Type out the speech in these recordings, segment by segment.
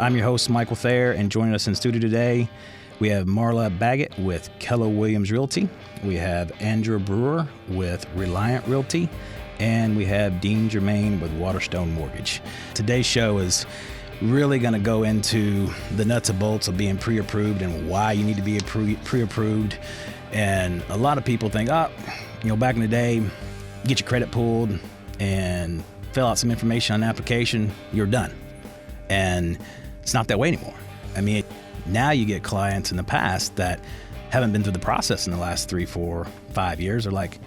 I'm your host, Michael Thayer, and joining us in studio today, we have Marla Baggett with Keller Williams Realty. We have Andrew Brewer with Reliant Realty. And we have Dean Germain with Waterstone Mortgage. Today's show is really going to go into the nuts and bolts of being pre-approved and why you need to be pre-approved. And a lot of people think, back in the day, get your credit pulled and fill out some information on the application, you're done. And it's not that way anymore. I mean, now you get clients in the past that haven't been through the process in the last 3, 4, 5 years. They're like,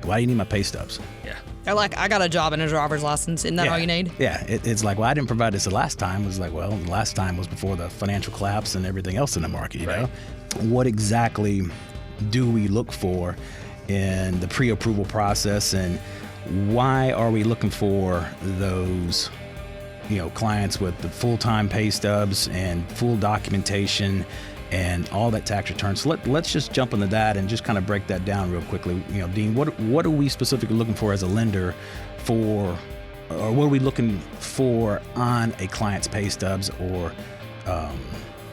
why do you need my pay stubs? Yeah. They're like, I got a job and a driver's license. Isn't that all you need? Yeah. It's like, well, I didn't provide this the last time. It was like, well, the last time was before the financial collapse and everything else in the market, you know? What exactly do we look for in the pre-approval process, and why are we looking for those, clients with the full-time pay stubs and full documentation and all that tax return? So let's just jump into that and just kind of break that down real quickly. Dean, what are we specifically looking for as a lender or what are we looking for on a client's pay stubs, or,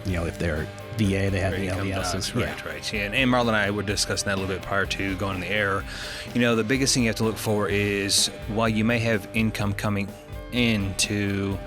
if they're VA, they have the LESs. Right. Yeah, and Marla and I were discussing that a little bit prior to going on the air. The biggest thing you have to look for is, while you may have income coming into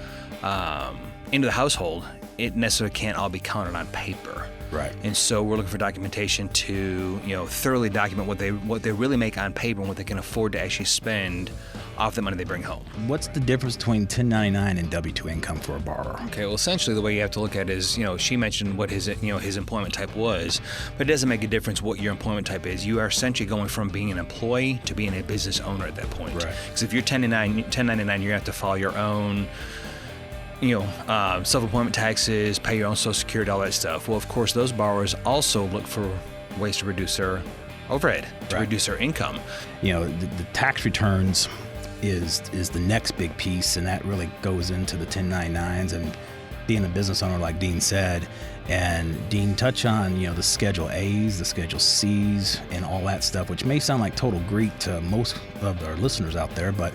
the household, it necessarily can't all be counted on paper. Right. And so we're looking for documentation to, thoroughly document what they really make on paper and what they can afford to actually spend off the money they bring home. What's the difference between 1099 and W-2 income for a borrower? Okay, well, essentially the way you have to look at it is, she mentioned what his employment type was, but it doesn't make a difference what your employment type is. You are essentially going from being an employee to being a business owner at that point. Right. Because if you're 1099, you're going to have to file your own self-employment taxes, pay your own Social Security, all that stuff. Well, of course, those borrowers also look for ways to reduce their overhead, to reduce their income. The tax returns is the next big piece, and that really goes into the 1099s and being a business owner, like Dean said. And Dean, touch on, the Schedule A's, the Schedule C's, and all that stuff, which may sound like total Greek to most of our listeners out there, but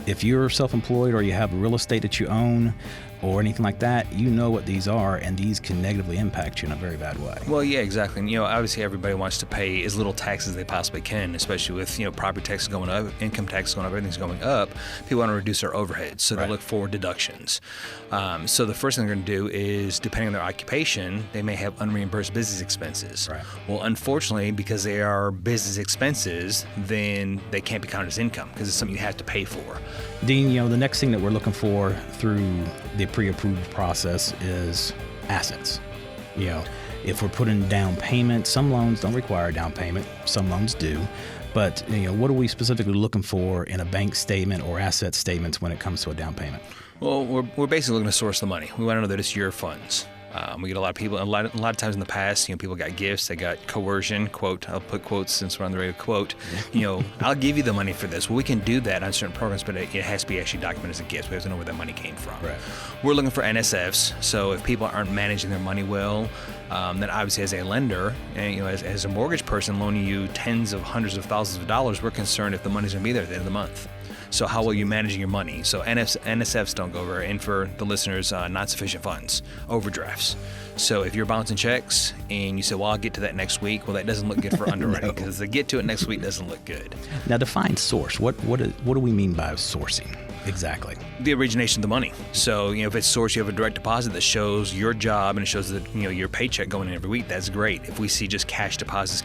if you're self-employed or you have real estate that you own or anything like that, you know what these are, and these can negatively impact you in a very bad way. Well, yeah, exactly. And, obviously everybody wants to pay as little taxes as they possibly can, especially with, property taxes going up, income taxes going up, everything's going up. People want to reduce their overhead, so they look for deductions. So the first thing they're going to do is, depending on their occupation, they may have unreimbursed business expenses. Right. Well, unfortunately, because they are business expenses, then they can't be counted as income because it's something you have to pay for. Dean, the next thing that we're looking for through the pre-approval process is assets. If we're putting down payment, some loans don't require a down payment, some loans do. But, what are we specifically looking for in a bank statement or asset statements when it comes to a down payment? Well, we're basically looking to source the money. We want to know that it's your funds. We get a lot of people, a lot of times in the past, people got gifts, they got coercion, quote, I'll put quotes since we're on the radio, quote, I'll give you the money for this. Well, we can do that on certain programs, but it has to be actually documented as a gift. We have to know where that money came from. Right. We're looking for NSFs, so if people aren't managing their money well, then obviously as a lender, and as a mortgage person loaning you tens of hundreds of thousands of dollars, we're concerned if the money's going to be there at the end of the month. So how well you managing your money? So NSFs don't go over, and for the listeners, not sufficient funds, overdrafts. So if you're bouncing checks and you say, well, I'll get to that next week, well, that doesn't look good for underwriting because the get to it next week doesn't look good. Now define source. What do we mean by sourcing? Exactly. The origination of the money. So, if it's source, you have a direct deposit that shows your job and it shows that, your paycheck going in every week. That's great. If we see just cash deposits,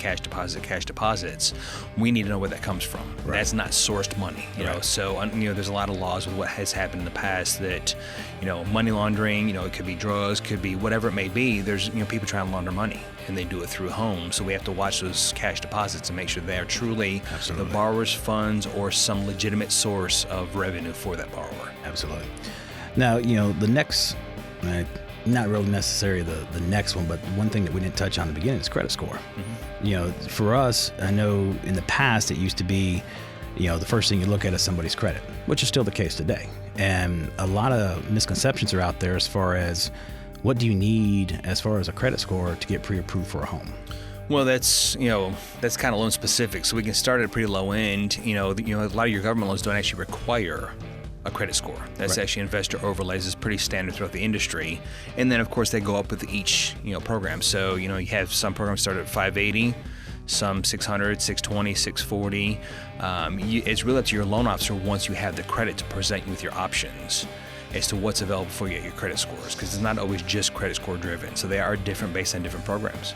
we need to know where that comes from. Right. That's not sourced money, know. So, there's a lot of laws with what has happened in the past that, money laundering, it could be drugs, could be whatever it may be. There's, people trying to launder money and they do it through homes. So we have to watch those cash deposits and make sure they are truly the borrower's funds or some legitimate source of revenue for that borrower. Absolutely. Now, the next, not really necessarily the next one, but one thing that we didn't touch on in the beginning is credit score. Mm-hmm. For us, I know in the past it used to be, the first thing you look at is somebody's credit, which is still the case today. And a lot of misconceptions are out there as far as what do you need as far as a credit score to get pre-approved for a home? Well, that's kind of loan specific. So we can start at a pretty low end. A lot of your government loans don't actually require a credit score. That's Right. actually investor overlays. Is pretty standard throughout the industry. And then of course they go up with each program. So you have some programs start at 580, some 600, 620, 640. It's really up to your loan officer once you have the credit to present you with your options as to what's available for you at your credit scores, because it's not always just credit score driven. So they are different based on different programs.